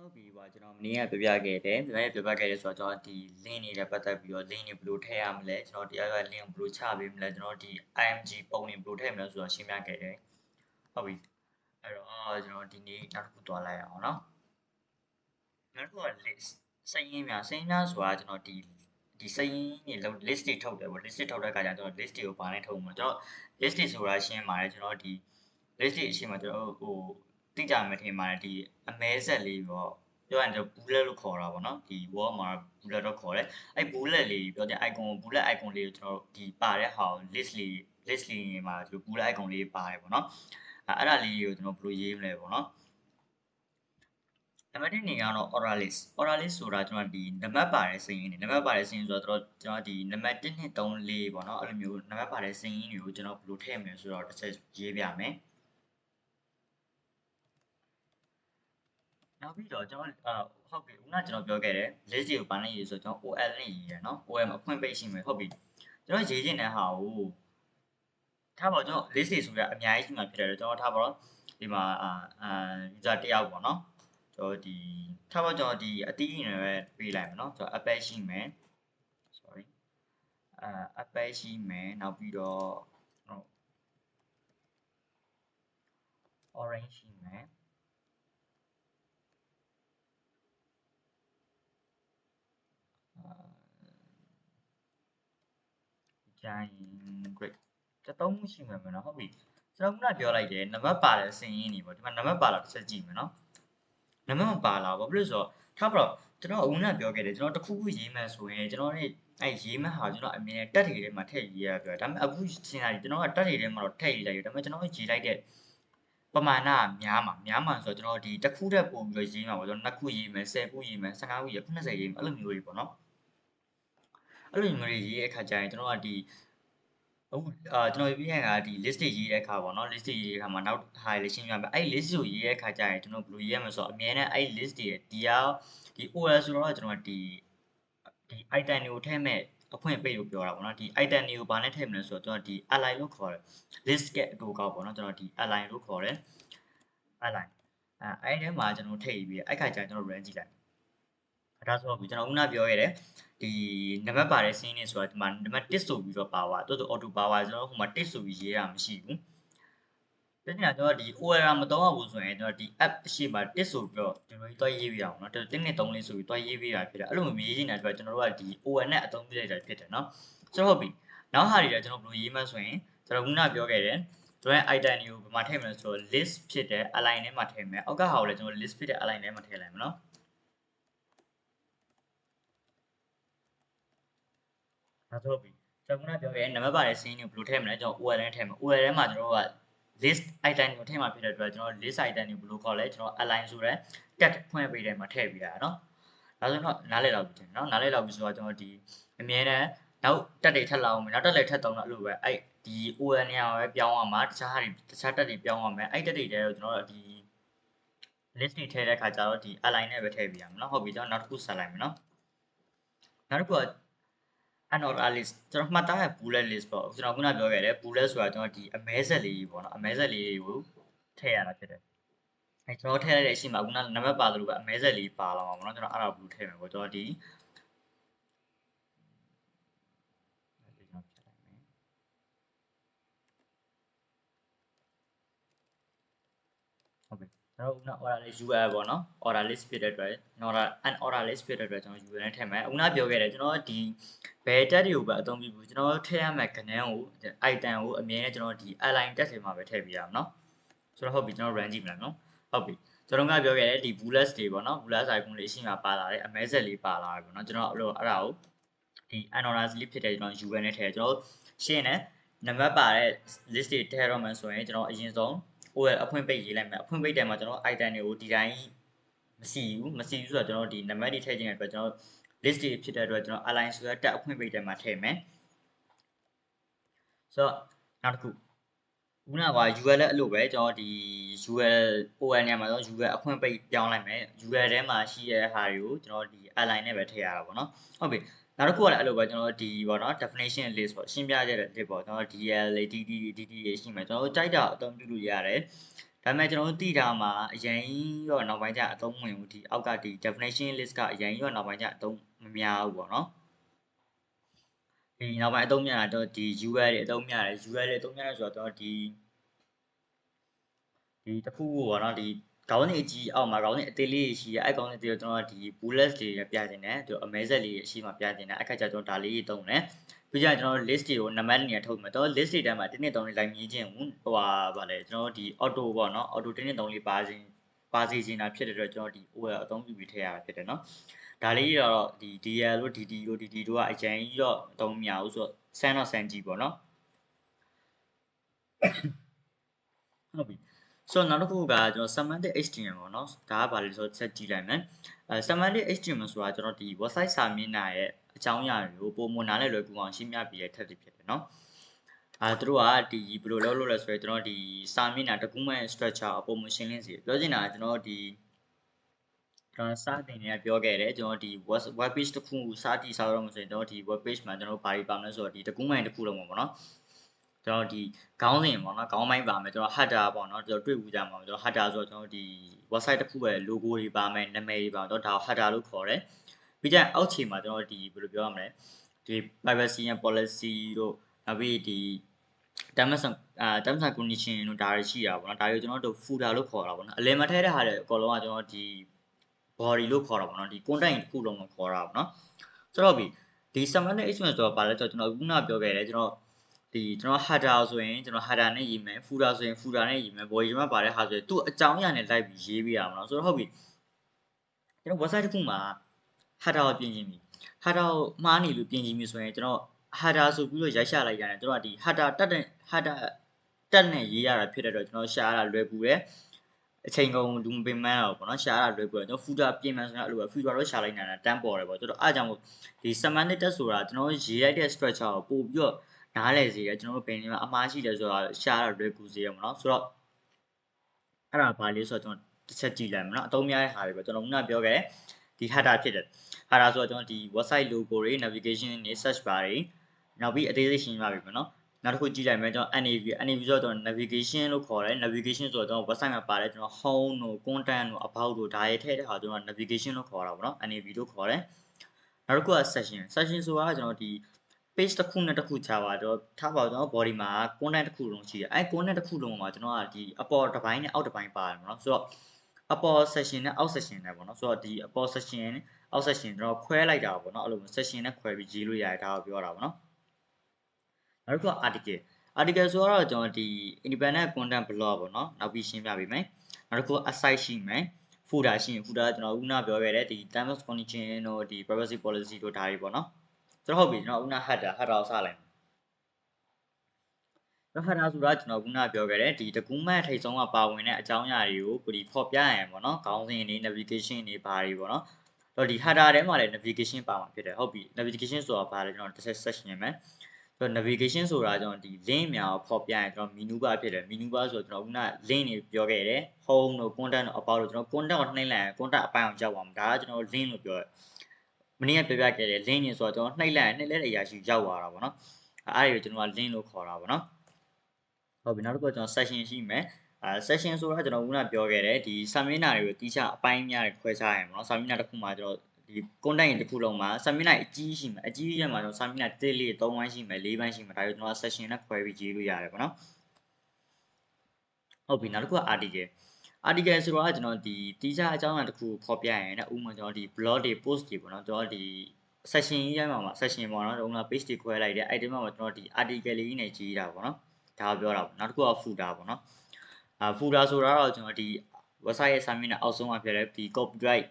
ဟုတ်ပြီကွာကျွန်တော်မနေ့ကပြောပြခဲ့တယ်ကျွန်တော်ပြောပြခဲ့တယ်ဆိုတော့ကျွန်တော်ဒီ link တွေနဲ့ပတ်သက်ပြီးတော့ link တွေဘယ်လိုထည့်ရမလဲကျွန်တော်တရားက link ကိုဘယ်လိုချပေးမလဲကျွန်တော်ဒီ IMG ပုံတွေဘယ်လိုထည့်မလဲဆိုတော့ရှင်းပြခဲ့တယ်ဟုတ်ပြီအဲ့တော့ကျွန်တော်ဒီနေ့နောက်တစ်ခုသွားလိုက်အောင်နော်နောက်တစ်ခုက list စာရင်းများဆိုတာကျွန်တော်ဒီစာရင်းတွေလုံး list တွေထုတ်တယ်ပေါ့ list တွေထုတ်တဲ့အခါကျကျွန်တော် list တွေကိုဘာနဲ့ထုတ်မလဲကျွန်တော် list တွေဆိုတာရှင်းပါတယ်ကျွန်တော်ဒီ list တွေအရှိမကျွန်တော်ဟိုတိကျမှထင်ပါတယ်ဒီအမဲဆက်လေးပေါ့ပြောရရင်ကျွန်တော် bullet လို့ခေါ်တာပေါ့နော်ဒီ word မှာ bullet တော့ခေါ်တယ်အဲ့ bullet လေးပြောတဲ့ icon bullet icon လေးကိုကျွန်တော်ဒီပါတဲ့ဟာကို list လေးမှာဒီ bullet icon လေးပါတယ်ပေါ့နော်အဲ့ဒါလေးကိုကျွန်တော်ဘယ်လိုရေးမလဲပေါ့နော်နံပါတ်1နေကတော့ order list ဆိုတာကျွန်တော်ဒီနံပါတ်ပါတဲ့စာရင်းတွေနံပါတ်ပါတဲ့စာရင်းဆိုတော့ကျွန်တော်ဒီနံပါတ်1 2 3 4ပေါ့နော်အဲ့လိုမျိုးနံပါတ်ပါတဲ့စာရင်းတွေကိုကျွန်တော်ဘယ်လိုထည့်မလဲဆိုတော့တစ်ချက်ရေးပြမယ်နောက်ပြီးတော့ကျွန်တော်ဟုတ်ပြီခုနကျွန်တော်ပြောခဲ့တယ် list တွေကိုဘာနဲ့ရေးဆိုတော့ကျွန်တော် OL နဲ့ရေးရနော် OL မှာအဖွင့်ပိတ်ရှိမယ်ဟုတ်ပြီကျွန်တော်ရေးချင်တဲ့ဟာကိုထားပါကျွန်တော် list တွေဆိုရအများကြီးရှိမှဖြစ်တယ်ကျွန်တော်ထားပါတော့ဒီမှာuser တစ်ယောက်ပေါ့နော်ကျွန်တော်ဒီထားပါကျွန်တော်ဒီအတီးနေပဲပေးလိုက်မယ်နော်ကျွန်တော် append ရှိမယ် sorry append ရှိမယ်နောက်ပြီးတော့ orange ရှိမယ်great သုံးမှုရှိမှာမယ်နော်ဟုတ်ပြီကျွန်တော်ခုနပြောလိုက်တယ်နံပါတ်ပါတဲ့စင်ရင်းတွေပေါ့ဒီမှာနံပါတ်ပါလာတစ်ချက်ကြည့်မယ်နော်နံပါတ်မပါလာဘာဖြစ်လို့ဆိုတော့ထားပါတော့ကျွန်တော်အခုနပြောခဲ့တယ်ကျွန်တော်တခုခုရေးမှန်းဆိုရင်ကျွန်တော်เนี่ยအဲ့ရေးမှန်းဟာကျွန်တော်အမြင်တက်တွေထဲမှာထည့်ရေးရပြောဒါပေမဲ့အခုစဉ်းစားကြည့်ကျွန်တော်ကတက်တွေထဲမှာတော့ထည့်ရေးလိုက်တယ်ဒါပေမဲ့ကျွန်တော်ရေးလိုက်တဲ့ပမာဏများမှာဆိုတော့ကျွန်တော်ဒီတစ်ခုတည်းပို့ပြီးရေးမှာပေါ့ကျွန်တော်2ခုရေးမယ်10ခုရေးမယ်15ခုရေး90ရေးမယ်အဲ့လိုမျိုးတွေပေါ့နော်အဲ့လိုမျိုးတွေရေးတဲ့အခါကျရင်ကျွန်တော်ကဒီအခုကျွန်တော်ပြရတာဒီ list တွေရေးတဲ့အခါပေါ့နော် list တွေရေးတဲ့အခါမှာနောက်ဟာတွေရှင်းပြမယ်အဲ့ list ကိုရေးတဲ့အခါကျရင်ကျွန်တော်ဘယ်လိုရေးရမလဲဆိုတော့အမြဲတမ်းအဲ့ list တွေဒီ OL ဆိုတော့ကျွန်တော်ဒီ item တွေကိုထည့်မဲ့အဖွင့်ပိတ်လို့ပြောတာပေါ့နော်ဒီ item တွေကိုဘာနဲ့ထည့်မလဲဆိုတော့ကျွန်တော်ဒီ align လို့ခေါ်တယ် list ရဲ့အတူကောက်ပေါ့နော်ကျွန်တော်ဒီ align လို့ခေါ်တယ် align အဲ့ထဲမှာကျွန်တော်ထည့်ပြီးအဲ့ခါကျရင်ကျွန်တော် run ကြည့်လိုက်ဒါဆိုပြီးကျွန်တော်ခုနပြောခဲ့တယ်ဒီနံပါတ်ပါတဲ့စင်းနေဆိုတာဒီမှာနံပါတ်1ဆိုပြီးတော့ပါသွားတိုးတိုး auto power ကျွန်တော်ဟိုမှာ1ဆိုပြီးရေးရမှာမရှိဘူးတကယ်ကျွန်တော်ဒီ OR မသုံးရဘူးဆိုရင်ကျွန်တော်ဒီ app အရှိမှာ1ဆိုပြီးတော့ကျွန်တော်တွားရေးပြအောင်เนาะ1 2 3 4ဆိုပြီးတွားရေးပြတာဖြစ်တယ်အဲ့လိုမျိုးရေးနေတာအတွက်ကျွန်တော်တို့ကဒီ OR နဲ့အသုံးပြုလိုက်တာဖြစ်တယ်เนาะဆိုတော့ဟုတ်ပြီနောက်ဟာတွေလည်းကျွန်တော်ဘယ်လိုရေးမှဆိုရင်ကျွန်တော်ခုနပြောခဲ့တယ်ကျွန်တော် item တွေကိုဘယ်မှာထည့်မလဲဆိုတော့ list ဖြစ်တဲ့ align ထဲမှာထည့်မယ်အောက်ကဟာကိုလည်းကျွန်တော် list ဖြစ်တဲ့ align ထဲမှာထည့်လိုက်မယ်เนาะဒါဆိုပြီကျွန်တော်ခုနပြောခဲ့နံပါတ်ပါတဲ့ scene ကိုဘယ်လိုထည့်မလဲကျွန်တော် OL ထဲထည့်မယ် OL ထဲမှာကျွန်တော်က list item ကိုထည့်မှာဖြစ်တဲ့အတွက်ကျွန်တော် list item ကိုဘယ်လိုခေါ်လဲကျွန်တော် align ဆိုတဲ့ tag ဖွင့်ပေးတယ်မှာထည့်ပေးရတာเนาะဒါဆိုတော့နားလည်လောက်ပြီเนาะနားလည်လောက်ပြီဆိုတော့ကျွန်တော်ဒီအမြဲတမ်းနောက်တက်တွေထပ်လာအောင်မယ်နောက်တက်လည်းထပ်သုံးတော့အဲ့လိုပဲအဲ့ဒီ OL နေရာပဲပြောင်းအောင်မှာတခြားတက်တွေပြောင်းအောင်မယ်အဲ့တက်တွေတဲတော့ကျွန်တော်ဒီ list တွေထည့်တဲ့ခါကျတော့ဒီ align နဲ့ပဲထည့်ပေးရမယ်เนาะဟုတ်ပြီကျွန်တော်နောက်တစ်ခုဆက်လိုက်မယ်เนาะနောက်တစ်ခုကunorder list ကျွန်တော်မှတ်သားရ bullet list ပေါ့ကျွန်တော်ခုနပြောခဲ့တယ် bullet ဆိုတာကျွန်တော်ဒီအမဲဆက်လေးပေါ့နော်အမဲဆက်လေးကိုထည့်ရတာဖြစ်တယ်အဲကျွန်တော်ထည့်လိုက်တဲ့အချိန်မှာခုနနံပါတ်ပါသလိုပဲအမဲဆက်လေးပါလာမှာပေါ့နော်ကျွန်တော်အဲ့ဒါကိုဘယ်လိုထည့်မလဲပေါ့ကျွန်တော်ဒီဟုတ်ပြီကျွန်တော်ခုန order list URL ပေါ့နော် order list ဖြစ်တဲ့အတွက် unorder list ဖြစ်တဲ့အတွက်ကျွန်တော် URL နဲ့ထည့်မယ်ခုနပြောခဲ့တယ်ကျွန်တော်ဒီဘယ်တက်တွေကိုပဲအသုံးပြုဘူးကျွန်တော်ထည့်ရမယ့်ကဏ္ဍကို item ကိုအမြဲတမ်းကျွန်တော်ဒီ align တက်တွေမှာပဲထည့်ပြရအောင်နော်ဆိုတော့ဟုတ်ပြီကျွန်တော် run ကြည့်မလားနော်ဟုတ်ပြီကျွန်တော်ကပြောခဲ့တယ်ဒီ bullet တွေပေါ့နော် bullet icon လေးအရှိမပါလာတယ်အမဲဆက်လေးပါလာတယ်ပေါ့နော်ကျွန်တော်အဲ့ဒါကိုဒီ unorder list ဖြစ်တဲ့ကျွန်တော် URL နဲ့ထည့်ကျွန်တော်ရှင်းတယ်နံပါတ်ပါတဲ့ list တွေထည့်တော့မှဆိုရင်ကျွန်တော်အရင်ဆုံး OL အဖွင့်ပိတ်ရေးလိုက်မယ်အဖွင့်ပိတ်တယ်မှာကျွန်တော် item တွေကိုဒီတိုင်းမရှိဘူးဆိုတော့ကျွန်တော်ဒီနံပါတ်တွေထည့်ခြင်းအတွက်ကျွန်တော် list တွေဖြစ်တဲ့အတွက်ကျွန်တော် align ဆိုတဲ့တက်အဖွင့်ပိတ်တယ်မှာထည့်မယ်ဆိုတော့နောက်တစ်ခုခုနက URL လည်းအဲ့လိုပဲကျွန်တော်ဒီ URL OL နေရာမှာကျွန်တော် URL အဖွင့်ပိတ်ပြောင်းလိုက်မယ် URL ထဲမှာရှိတဲ့ဟာတွေကိုကျွန်တော်ဒီ align နဲ့ပဲထည့်ရတာပေါ့နော်ဟုတ်ပြီနောက်တစ်ခုကလည်းအဲ့လိုပဲကျွန်တော်ဒီပေါ့နော် definition list ပေါ့ရှင်းပြချက်တဲ့ list ပေါ့ကျွန်တော် DL DD တွေရှိမယ်ကျွန်တော်ကြိုက်တာအသုံးပြုလို့ရတယ် ဒါပေမဲ့ကျွန်တော်တို့သိထားမှာအရင်ရောနောက်ပိုင်းကျအသုံးဝင်ဘူးဒီအောက်ကဒီ definition list ကအရင်ရောနောက်ပိုင်းကျအသုံးမများဘူးပေါ့နော်ဒီနောက်ပိုင်းအသုံးများတော့ဒီ URL တွေအသုံးများတယ် URL တွေအသုံးများတယ်ဆိုတော့ဒီတစ်ခုခုပေါ့နော်ဒီခေါင်းစဉ်အကြီးအောက်မှာခေါင်းစဉ်အသေးလေးရှိရအဲ့ခေါင်းစဉ်တွေကျွန်တော်ဒီ bullet တွေပြတင်တယ်သူအမဲဆက်လေးအရှိမှပြတင်တယ်အခါကျကျွန်တော်ဒါလေးသုံးတယ်ပြီးကြကျွန်တော် list တွေကိုနံပါတ်နေရာထုတ်မယ်တော့ list တွေထဲမှာ1 2 3လေးလိုက်မြည်ခြင်းဟိုပါလေကျွန်တော်ဒီ auto ပေါ့နော် auto 1 2 3လေးပါစီခြင်းတာဖြစ်တဲ့အတွက်ကျွန်တော်ဒီ OL အသုံးပြုပြီးထည့်ရတာဖြစ်တယ်နော်ဒါလေးတော့ဒီ DL လို့ DD လို့ DD တို့ကအရင်ကြီးတော့အသုံးမရဘူးဆိုတော့ဆန်းတော့ဆန်းကြည့်ပေါ့နော်ဟုတ်ပြီဆိုတော့နောက်တစ်ခုကကျွန်တော် semantic HTML ပေါ့နော်ဒါကဘာလဲဆိုတော့ဆက်ကြည့်လိုက်မယ်semantic HTML ဆိုတာကျွန်တော်ဒီ website စာမျက်နှာရဲ့အကြောင်းအရာတွေကိုပုံမှန်နားလည်လွယ်ကူအောင်ရှင်းပြပေးတဲ့ tag တွေဖြစ်တယ်နော်သူတို့ကဒီဘယ်လိုလုပ်လို့လဲဆိုတော့ကျွန်တော်ဒီစာမျက်နှာတစ်ခုမှ structure အပုံမှန်ရှင်းလင်းစေပြောချင်တာကကျွန်တော်ဒီကျွန်တော်စတင်နေပြောခဲ့တယ်ကျွန်တော်ဒီ web page တစ်ခုစတည်ဆောက်ရမှာဆိုရင်ကျွန်တော်ဒီ web page မှာကျွန်တော်ဘာတွေပါမလဲဆိုတော့ဒီတစ်ခုမှတစ်ခုလုံးပေါ့နော်ကျွန်တော်ဒီခေါင်းစဉ်ပေါ့နော်ခေါင်းပိုင်းပါမယ်ကျွန်တော် header ပေါ့နော်ကျွန်တော်တွေ့ဘူးကြမှာကျွန်တော် header ဆိုတော့ကျွန်တော်ဒီ website တစ်ခုရဲ့ logo တွေပါမယ်နာမည်တွေပါတော့ဒါကို header လို့ခေါ်တယ်ပြီးကြအောက်ခြေမှာကျွန်တော်ဒီဘယ်လိုပြောရမလဲဒီ privacy and policy တို့နောက်ပြီးဒီ terms and condition တို့ဒါတွေရှိတာပေါ့နော်ဒါတွေကိုကျွန်တော်တို့ footer လို့ခေါ်တာပေါ့နော်အလယ်မှာထည့်တဲ့ဟာတွေအကုန်လုံးကကျွန်တော်ဒီ body လို့ခေါ်တာပေါ့နော်ဒီ content တစ်ခုလုံးကိုခေါ်တာပေါ့နော်ဆိုတော့ဒီ semantic HTML ဆိုတော့ဘာလဲဆိုတော့ကျွန်တော်ခုနပြောခဲ့တယ်ကျွန်တော် header ဆိုရင်ကျွန်တော် header နဲ့ရေးမယ် footer ဆိုရင် footer နဲ့ရေးမယ် body မှာပါတဲ့ဟာဆိုရင်သူ့အကြောင်းအရာနဲ့လိုက်ပြီးရေးပေးရမှာနော်ဆိုတော့ဟုတ်ပြီကျွန်တော် website တစ်ခုမှာ header ကိုပြင်ခြင်းပြီ header ကိုမှားနေလို့ပြင်ခြင်းပြီဆိုရင်ကျွန်တော် header ဆိုပြီးတော့ရိုက်ရှာလိုက်ရတယ်ကျွန်တော်ဒီ header တက်နဲ့ရေးရတာဖြစ်တဲ့အတွက်ကျွန်တော်ရှာရတာလွယ်ကူတယ်အချိန်ကုန်လူမပင်မန်းတော့ပေါ့နော်ရှာရတာလွယ်ကူတယ်ကျွန်တော် footer ပြင်မှန်းဆိုတော့အဲ့လိုပဲ footer တော့ရှာလိုက်နိုင်တာတန်းပေါ်တယ်ပေါ့ကျွန်တော်အားကြောင့်ဒီ semantic tag ဆိုတာကျွန်တော်ရေးလိုက်တဲ့ structure ကိုပို့ပြီးတော့နားလည်စေတယ်ကျွန်တော်တို့ဘယ်နေမှာအမှားရှိတယ်ဆိုတာရှာရတာလွယ်ကူစေရမှာเนาะဆိုတော့အဲ့ဒါဘာလဲဆိုတော့ကျွန်တော်တစ်ချက်ကြည့်လိုက်မယ်เนาะအသုံးများတဲ့ဟာတွေပဲကျွန်တော်ခုနပြောခဲ့ဒီ header ဖြစ်တယ် header ဆိုတော့ကျွန်တော်ဒီ website logo တွေ navigation တွေ search bar တွေနောက်ပြီးအသေးစိတ်ရှင်းပြပေးမယ်เนาะနောက်တစ်ခုကြည့်လိုက်မယ်ကျွန်တော် NAV ဆိုတော့ကျွန်တော် navigation လို့ခေါ်တယ် navigation ဆိုတော့ကျွန်တော် website မှာပါတယ်ကျွန်တော် home တို့ content တို့ about တို့ဒါတွေထည့်တဲ့ဟာကျွန်တော် navigation လို့ခေါ်တာပေါ့เนาะ NAV လို့ခေါ်တယ်နောက်တစ်ခုက section ဆိုတာကကျွန်တော်ဒီ page တစ်ခုနဲ့တစ်ခုခြားပါတော့ထားပါတော့ body မှာ content တစ်ခုလုံးရှိတယ်အဲ content တစ်ခုလုံးမှာကျွန်တော်ကဒီအပေါ်တစ်ပိုင်းနဲ့အောက်တစ်ပိုင်းပါတယ်เนาะဆိုတော့အပေါ် section နဲ့အောက် section နဲ့ပေါ့เนาะဆိုတော့ဒီအပေါ် section နဲ့အောက် section ကျွန်တော်ခွဲလိုက်တာပေါ့เนาะအဲ့လို section နဲ့ခွဲပြီးရေးလို့ရတယ်ဒါကိုပြောတာပေါ့เนาะနောက်တစ်ခုက article ဆိုတော့ကျွန်တော်ဒီ independent content blog ပေါ့เนาะနောက်ပြီးရှင်းပြပေးမယ်နောက်တစ်ခု aside ရှိမယ် footer ရှိရင် footer ကျွန်တော်ခုနပြောခဲ့တဲ့ဒီ terms and condition တို့ဒီ privacy policy တို့ဒါတွေပေါ့เนาะကျွန်တော်ဟုတ်ပြီကျွန်တော်ခုန header ကိုစလိုက်တော့ header ဆိုတာကျွန်တော်ခုနပြောခဲ့တဲ့ဒီတကူးမှတ်ထိပ်ဆုံးကပါဝင်တဲ့အကြောင်းအရာတွေကိုဒီဖော်ပြရရင်ပေါ့နော်ခေါင်းစဉ်တွေ navigation တွေဘာတွေပေါ့နော်တော့ဒီ header ထဲမှာလည်း navigation ပါမှာဖြစ်တယ်ဟုတ်ပြီ navigation ဆိုတာဘာလဲကျွန်တော်တစ်ချက်ဆက်ရှင်းမယ်ဆိုတော့ navigation ဆိုတာကျွန်တော်ဒီ link များကိုဖော်ပြရင်ကျွန်တော် menu bar ဖြစ်တယ် menu bar ဆိုတော့ကျွန်တော်ခုန link တွေပြောခဲ့တယ် home တို့ content တို့ about တို့ကျွန်တော် content ကိုနှိပ်လိုက်ရင် content အပိုင်းအောင်ရောက်ပါမှာဒါကကျွန်တော် link လို့ပြောတယ်မနေ့ကပြပြခဲ့တယ် link နေဆိုတော့ကျွန်တော်နှိပ်လိုက်ရင်နှိပ်လိုက်တဲ့အရာရှိရောက်သွားတာပေါ့နော်အဲ့ဒါကိုကျွန်တော်က link လို့ခေါ်တာပေါ့နော်ဟုတ်ပြီနောက်တစ်ခုကျွန်တော် section ရှိမယ် section ဆိုတာကျွန်တော်ခုနပြောခဲ့တယ်ဒီစာမျက်နှာတွေကိုတိကျအပိုင်းများတွေခွဲခြားရမှာเนาะစာမျက်နှာတစ်ခုမှာကျွန်တော်ဒီ content တစ်ခုလုံးမှာစာမျက်နှာအကြီးရှိမယ်အကြီးထဲမှာကျွန်တော်စာမျက်နှာ1 2 3ပိုင်းရှိမယ်4ပိုင်းရှိမယ်ဒါကိုကျွန်တော် section နဲ့ခွဲပြီးရေးလို့ရတယ်ပေါ့နော်ဟုတ်ပြီနောက်တစ်ခုက article ဆိုတော့ကျွန်တော်ဒီတိကျအကြောင်းအရာတစ်ခုဖော်ပြရင်လည်းဥပမာကျွန်တော်ဒီ blog တွေ post တွေပေါ့နော်ကျွန်တော်ဒီ section ကြီးရိုက်မှာ section ပေါ့နော်ကျွန်တော် page တွေခွဲလိုက်တယ်အဲ့ဒီမှာကျွန်တော်ဒီ article လေးနဲ့ရေးတာပေါ့နော်ဒါကိုပြောတာပေါ့နောက်တစ်ခုက footer ပေါ့နော်footer ဆိုတာတော့ကျွန်တော်ဒီ website ရဲ့စာမျက်နှာအောက်ဆုံးမှာဖြစ်တဲ့ဒီ copyright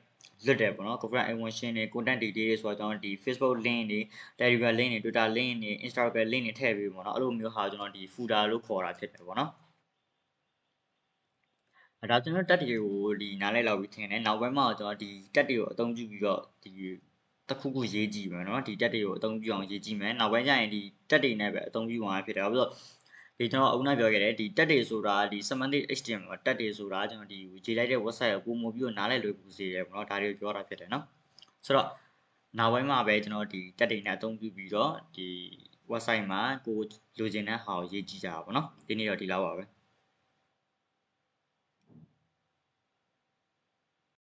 လွတ်တယ်ပေါ့နော် copyright information တွေ content detail တွေဆိုတော့ကျွန်တော်ဒီ Facebook link တွေ Telegram link တွေ Twitter link တွေ Instagram link တွေထည့်ပေးပေါ့နော်အဲ့လိုမျိုးဟာကျွန်တော်ဒီ footer လို့ခေါ်တာဖြစ်တယ်ပေါ့နော်ဒါကျွန်တော်တက်တွေကိုဒီနားလဲလောက်ပြီးထင်တယ်နောက်ပိုင်းမှာကျွန်တော်ဒီတက်တွေကိုအသုံးပြုပြီးတော့ဒီတစ်ခုခုရေးကြည့်မယ်နော်ဒီတက်တွေကိုအသုံးပြုအောင်ရေးကြည့်မယ်နောက်ပိုင်းကျရင်ဒီတက်တွေနဲ့ပဲအသုံးပြုအောင်ဖြစ်တယ်ဘာလို့ဒီကျွန်တော်အခုနပြောခဲ့တယ်ဒီတက်တွေဆိုတာဒီ semantic HTML တက်တွေဆိုတာကျွန်တော်ဒီရေးလိုက်တဲ့ website ကိုပုံမပြီးတော့နားလဲလွယ်ကူစေတယ်ပေါ့နော်ဒါတွေကိုပြောတာဖြစ်တယ်နော်ဆိုတော့နောက်ပိုင်းမှာပဲကျွန်တော်ဒီတက်တွေနဲ့အသုံးပြုပြီးတော့ဒီ website မှာကိုလိုချင်တဲ့ဟာကိုရေးကြည့်ကြတာပေါ့နော်ဒီနေ့တော့ဒီလောက်ပါပဲ